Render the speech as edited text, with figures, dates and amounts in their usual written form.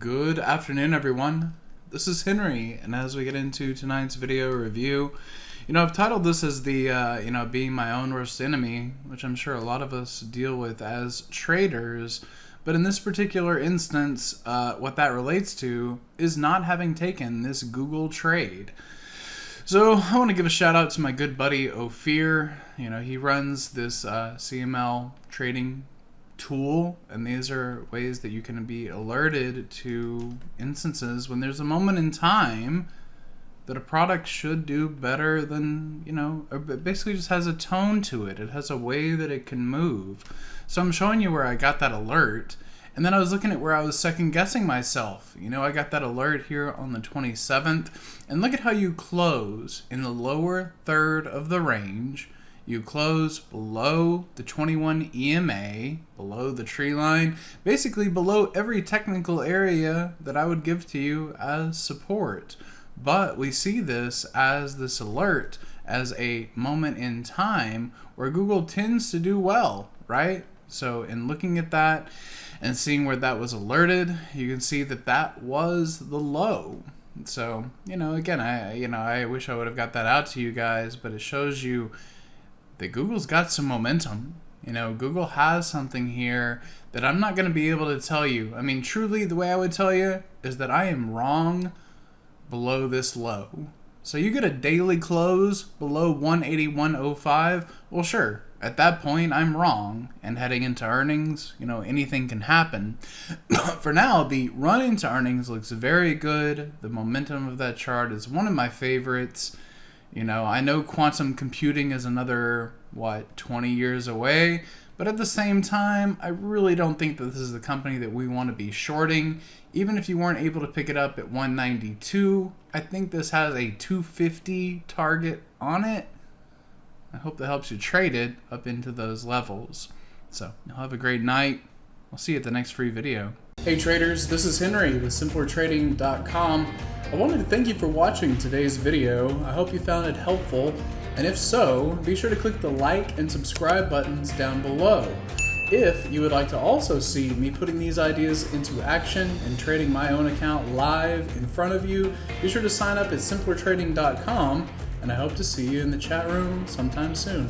Good afternoon, everyone. This is Henry, and as we get into tonight's video review, I've titled this as the, being my own worst enemy, which I'm sure a lot of us deal with as traders. But in this particular instance, what that relates to is not having taken this Google trade. So I want to give a shout out to my good buddy Ophir. He runs this CML trading tool, and these are ways that you can be alerted to instances when there's a moment in time that a product should do better than, or basically just has a tone to it. It has a way that it can move. So I'm showing you where I got that alert, and then I was looking at where I was second guessing myself. I got that alert here on the 27th, and look at how you close in the lower third of the range. You close below the 21 EMA, below the tree line, basically below every technical area that I would give to you as support. But we see this as this alert, as a moment in time where Google tends to do well, right? So in looking at that and seeing where that was alerted, you can see that that was the low. So, again, I wish I would have got that out to you guys, but it shows you that Google's got some momentum. Google has something here that I'm not going to be able to tell you. I mean, truly, the way I would tell you is that I am wrong below this low. So you get a daily close below 181.05. Well, sure. At that point, I'm wrong. And heading into earnings, anything can happen. For now, the run into earnings looks very good. The momentum of that chart is one of my favorites. I know quantum computing is another, 20 years away, but at the same time, I really don't think that this is the company that we want to be shorting. Even if you weren't able to pick it up at 192, I think this has a 250 target on it. I hope that helps you trade it up into those levels. So, you'll have a great night. I'll see you at the next free video. Hey traders, this is Henry with simplertrading.com. I wanted to thank you for watching today's video. I hope you found it helpful, and if so, be sure to click the like and subscribe buttons down below. If you would like to also see me putting these ideas into action and trading my own account live in front of you, be sure to sign up at simplertrading.com, and I hope to see you in the chat room sometime soon.